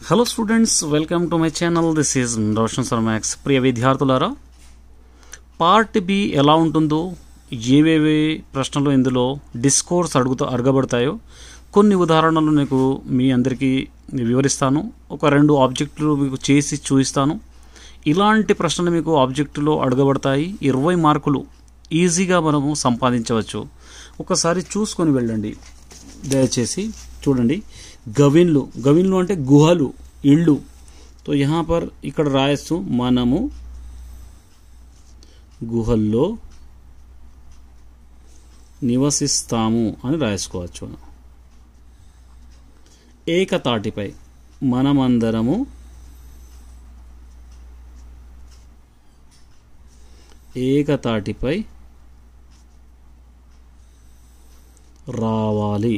Hello students, welcome to my channel. This is Roshan sir maths. ప్రియ విద్యార్థులారా, part B ఎలా ఉంటుందో, ఏవేవి ప్రశ్నలు ఇందులో డిస్కోర్స్ అడగబడతాయో కొన్ని ఉదాహరణలు మీకు మీ అందరికీ వివరిస్తాను. ఒక 2 ఆబ్జెక్టులు మీకు చేసి చూపిస్తాను. ఇలాంటి ప్రశ్నలు మీకు ఆబ్జెక్టులో అడగబడతాయి. 20 మార్కులు ఈజీగా మనము సంపాదించవచ్చు. ఒకసారి చూసుకొని వెళ్ళండి, దయచేసి చూడండి. గవిన్లు అంటే గుహలు, ఇళ్ళు. तो यहाँ पर ఇక్కడ రాయొచ్చు, మనము గుహల్లో నివసిస్తాము అని రాసుకోవచ్చు. ఏకతాటిపై, మనమందరము ఏకతాటిపై రావాలి.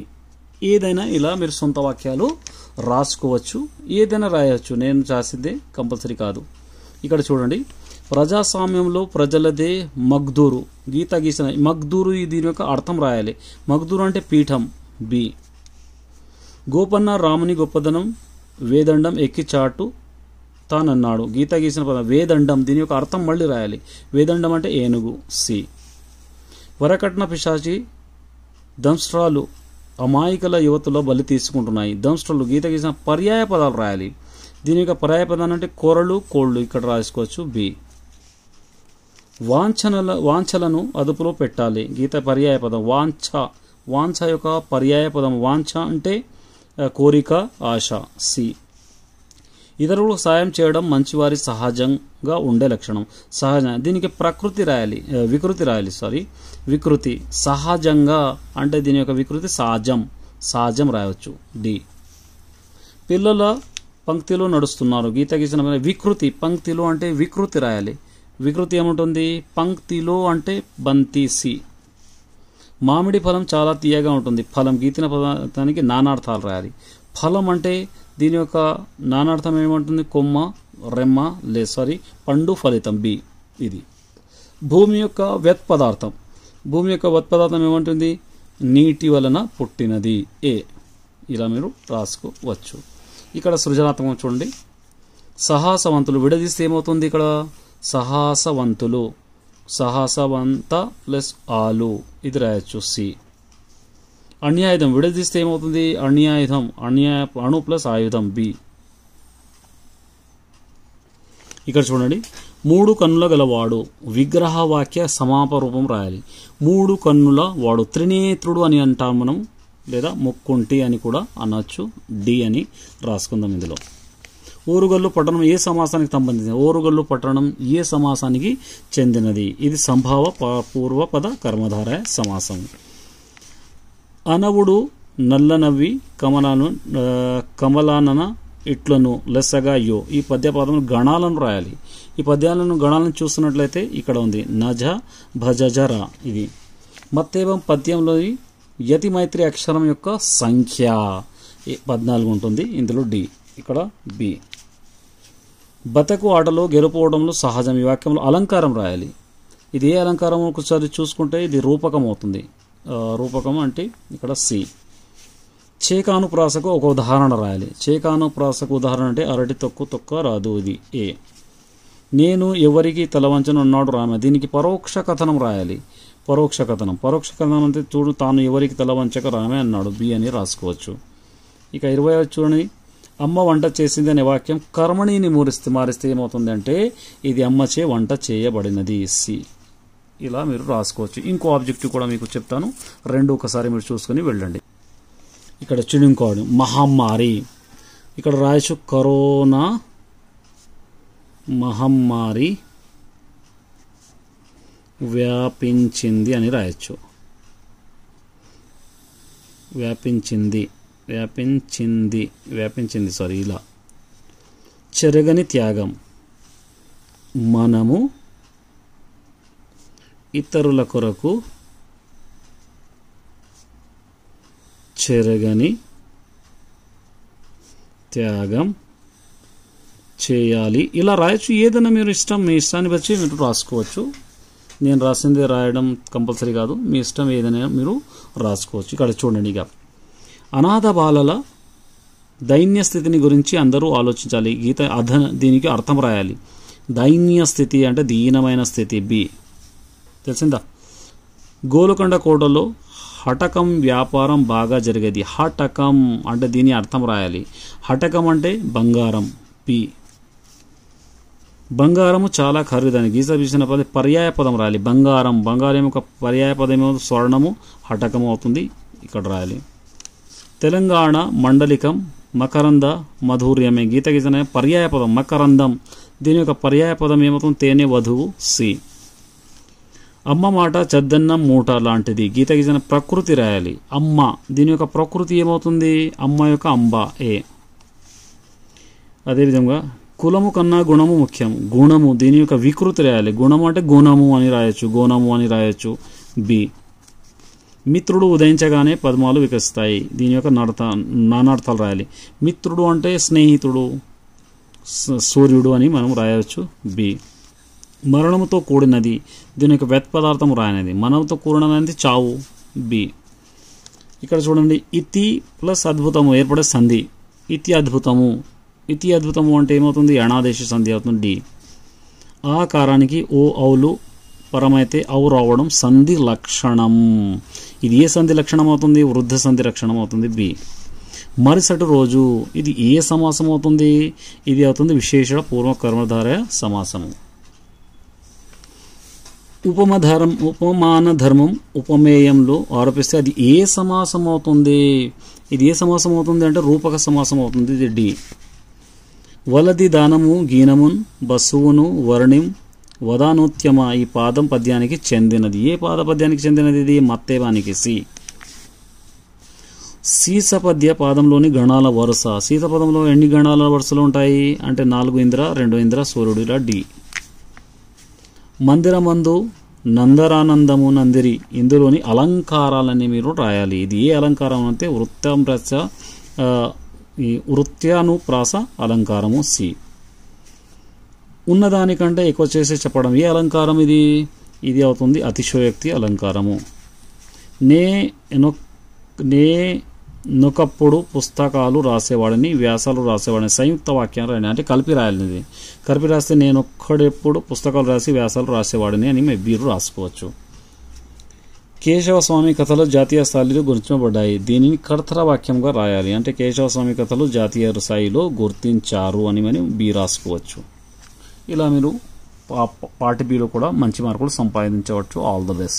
ఏదైనా ఇలా మీరు సొంత వాక్యాలు రాసుకోవచ్చు, ఏదైనా రాయవచ్చు. నేను రాసిందే కంపల్సరీ కాదు. ఇక్కడ చూడండి, ప్రజాస్వామ్యంలో ప్రజలదే మగ్దూరు. గీత గీసిన మగ్దూరు, దీని యొక్క అర్థం రాయాలి. మగ్దూరు అంటే పీఠం. బి. గోపన్న రాముని గొప్పదనం వేదండం ఎక్కి చాటు తానన్నాడు. గీత గీసిన పదం వేదండం, దీని యొక్క అర్థం మళ్ళీ రాయాలి. వేదండం అంటే ఏనుగు. సి. వరకట్న పిశాచి దంస్ట్రాలు అమాయకుల యువతుల బలి తీసుకుంటున్నాయి. దంస్ట్రాలు, గీత గీసిన పర్యాయ పదాలు రాయాలి. దీని యొక్క పర్యాయ పదాలు అంటే కోరలు, కోళ్ళు. ఇక్కడ రాసుకోవచ్చు. బి. వాంఛలను అదుపులో పెట్టాలి. గీత పర్యాయ పదం వాంఛ. వాంఛ యొక్క పర్యాయ పదం వాంఛ అంటే కోరిక, ఆశ. సి. ఇతరులకు సాయం చేయడం మంచివారి సహజంగా ఉండే లక్షణం. సహజ, దీనికి ప్రకృతి రాయాలి, వికృతి రాయాలి. వికృతి. సహజంగా అంటే దీని యొక్క వికృతి సహజం రాయవచ్చు. డి. పిల్లల పంక్తిలో నడుస్తున్నారు. గీత గీసిన వికృతి. పంక్తిలో అంటే వికృతి రాయాలి. వికృతి ఏముంటుంది? పంక్తిలో అంటే బంతి. సి. మామిడి ఫలం చాలా తీయగా ఉంటుంది. ఫలం, గీతిన పదానికి నానార్థాలు రాయాలి. ఫలం అంటే దీని యొక్క నానార్థం ఏమంటుంది? కొమ్మ, రెమ్మ, పండు, ఫలితం. బి. ఇది భూమి యొక్క వ్యుత్పదార్థం. భూమి యొక్క వ్యుత్పదార్థం ఏమంటుంది? నీటి వలన పుట్టినది. ఏ. ఇలా మీరు రాసుకోవచ్చు. ఇక్కడ సృజనాత్మకం చూడండి. సాహసవంతులు విడదీస్తే ఏమవుతుంది? ఇక్కడ సాహసవంతులు, సాహసవంత ప్లస్ ఆలు, ఇది రాయొచ్చు. సి. అణ్యాయుధం విడదీస్తే ఏమవుతుంది? అణ్యాయుధం, అణు ప్లస్ ఆయుధం. బి. ఇక్కడ చూడండి, 3 కన్నుల గలవాడు. విగ్రహవాక్య సమాప రూపం రాయాలి. 3 కన్నుల వాడు. త్రినేత్రుడు అని అంటాం మనం, లేదా ముక్కుంటి అని కూడా అనొచ్చు. డి అని రాసుకుందాం. ఇందులో ఓరుగల్లు పట్టణం ఏ సమాసానికి సంబంధించింది? ఓరుగల్లు పట్టణం ఏ సమాసానికి చెందినది? ఇది సంభావ పూర్వపద కర్మధారయ సమాసం. అనవుడు నల్లనవ్వి కమలానన ఇట్లను లెస్సగా యో. ఈ పద్యపాదములు గణాలను రాయాలి. ఈ గణాలను చూస్తున్నట్లయితే ఇక్కడ ఉంది నజ భజజర. ఇది మత్తేవం పద్యంలోని యతి మైత్రి అక్షరం యొక్క సంఖ్య 14 ఉంటుంది. ఇందులో డి. ఇక్కడ బి. బతకు ఆటలో గెలుపోవడంలో సహజం. ఈ వాక్యంలో అలంకారం రాయాలి. ఇది ఏ అలంకారం? ఒకసారి చూసుకుంటే ఇది రూపకం అవుతుంది. రూపకం అంటే ఇక్కడ సి. చేకానుప్రాసకు ఒక ఉదాహరణ రాయాలి. చేకానుప్రాసకు ఉదాహరణ అంటే అరటి తొక్క రాదు. ఇది ఏ. నేను ఎవరికి తలవంచను అన్నాడు రామ. దీనికి పరోక్ష కథనం రాయాలి. పరోక్ష కథనం అంటే చూడు, తాను ఎవరికి తలవంచక రామే అన్నాడు. బి అని రాసుకోవచ్చు. ఇక 20 చూడండి, అమ్మ వంట చేసింది అనే వాక్యం కర్మణిని మారిస్తే ఏమవుతుంది అంటే ఇది అమ్మచే వంట చేయబడినది. సి. ఇలా మీరు రాసుకోవచ్చు. ఇంకో ఆబ్జెక్టివ్ కూడా మీకు చెప్తాను, 2 ఒకసారి మీరు చూసుకొని వెళ్ళండి. ఇక్కడ చిడుంకోవడం మహమ్మారి. ఇక్కడ రాయచ్చు కరోనా మహమ్మారి వ్యాపించింది అని రాయచ్చు. వ్యాపించింది ఇలా. చెరగని త్యాగం. మనము ఇతరుల కొరకు చెరగని త్యాగం చేయాలి. ఇలా రాయొచ్చు. ఏదైనా మీరు ఇష్టం, మీ ఇష్టాన్ని బట్టి మీరు రాసుకోవచ్చు. నేను రాసిందే రాయడం కంపల్సరీ కాదు, మీ ఇష్టం ఏదైనా మీరు రాసుకోవచ్చు. ఇక్కడ చూడండి, ఇక అనాథ బాలల దైన్య స్థితిని గురించి అందరూ ఆలోచించాలి. గీత దీనికి అర్థం రాయాలి. దైన్య స్థితి అంటే దీనమైన స్థితి. బి తెలిసిందా? గోలుకొండ కోటలో హటకం వ్యాపారం బాగా జరిగేది. హటకం అంటే దీని అర్థం రాయాలి. హటకం అంటే బంగారం. పి బంగారము చాలా ఖరీదని. గీత గీసిన పర్యాయ పదం రాయాలి. బంగారం యొక్క పర్యాయ పదం ఏమవుతుంది? స్వర్ణము. హటకం అవుతుంది, ఇక్కడ రాయాలి. తెలంగాణ మండలికం మకరంద మధుర్యమే. గీత గీసిన పర్యాయ పదం మకరందం. దీని యొక్క పర్యాయ పదం ఏమవుతుంది? తేనె వధువు. సి అమ్మ మాట చద్దన్నం మూట లాంటిది. గీత గీసిన ప్రకృతి రాయాలి. అమ్మ దీని యొక్క ప్రకృతి ఏమవుతుంది? అమ్మ యొక్క అంబ. ఏ అదేవిధంగా కులము కన్నా గుణము ముఖ్యం. గుణము దీని యొక్క వికృతి రాయాలి. గుణము అంటే గుణము అని రాయొచ్చు, గుణము అని రాయొచ్చు. బి మిత్రుడు ఉదయించగానే పద్మాలు వికసిస్తాయి. దీని యొక్క నానార్థాలు రాయాలి. మిత్రుడు అంటే స్నేహితుడు, సూర్యుడు అని మనం రాయవచ్చు. బి మరణముతో కూడినది. దీని యొక్క వ్యత్పదార్థం రాయనది. మరణంతో కూడినది చావు. బి ఇక్కడ చూడండి, ఇతి ప్లస్ అద్భుతము ఏర్పడే సంధి. ఇతి అద్భుతము. ఇతి అద్భుతము అంటే ఏమవుతుంది? అనాదేశ సంధి అవుతుంది. డి ఆకారానికి ఓ ఔలు పరమైతే ఔ రావడం సంధి లక్షణం. ఇది ఏ సంధి లక్షణం అవుతుంది? వృద్ధ సంధి లక్షణం అవుతుంది. బి మరుసటి రోజు. ఇది ఏ సమాసం అవుతుంది? ఇది అవుతుంది విశేషణ పూర్వ కర్మధారయ సమాసము. ఉపమాన ధర్మం ఉపమేయంలో ఆరోపిస్తే అది ఏ సమాసం అవుతుంది? ఇది ఏ సమాసం అవుతుంది అంటే రూపక సమాసం అవుతుంది. ఇది డి వలది దానము గీనమున్ బస్సువును వర్ణిం వదానోత్యమ. ఈ పాదం పద్యానికి చెందినది. ఏ పాద పద్యానికి చెందినది? ఇది మత్తేవానికి. సి సీసపద్య పాదంలోని గణాల వరుస. సీతపదంలో ఎన్ని గణాల వరుసలు ఉంటాయి అంటే 4 ఇంద్ర 2 ఇంద్ర సూర్యుడు. ఇలా డి మందిరమందు నందరానందము నందిరి. ఇందులోని అలంకారాలన్నీ మీరు రాయాలి. ఇది ఏ అలంకారం అంటే వృత్యానుప్రాస అలంకారము. సి ఉన్నదానికంటే ఎక్కువ చేసి చెప్పడం. ఏ అలంకారం ఇది? ఇది అవుతుంది అతిశయోక్తి అలంకారము. నొకప్పుడు పుస్తకాలు రాసేవాడిని, వ్యాసాలు రాసేవాడిని. సంయుక్త వాక్యాలు రాయండి అంటే కలిపి రాయాలి. కలిపి రాస్తే నేనొక్కడెప్పుడు పుస్తకాలు రాసి వ్యాసాలు రాసేవాడిని అని మీరు రాసుకోవచ్చు. కేశవస్వామి కథలు జాతీయ స్థాయిలో గుర్తించబడ్డాయి. దీనిని కర్తర వాక్యంగా రాయాలి అంటే కేశవస్వామి కథలు జాతీయ స్థాయిలో గుర్తించారు అని మనం బి రాసుకోవచ్చు. ఇలా మీరు పార్ట్ బిలో కూడా మంచి మార్కులు సంపాదించవచ్చు. All the best.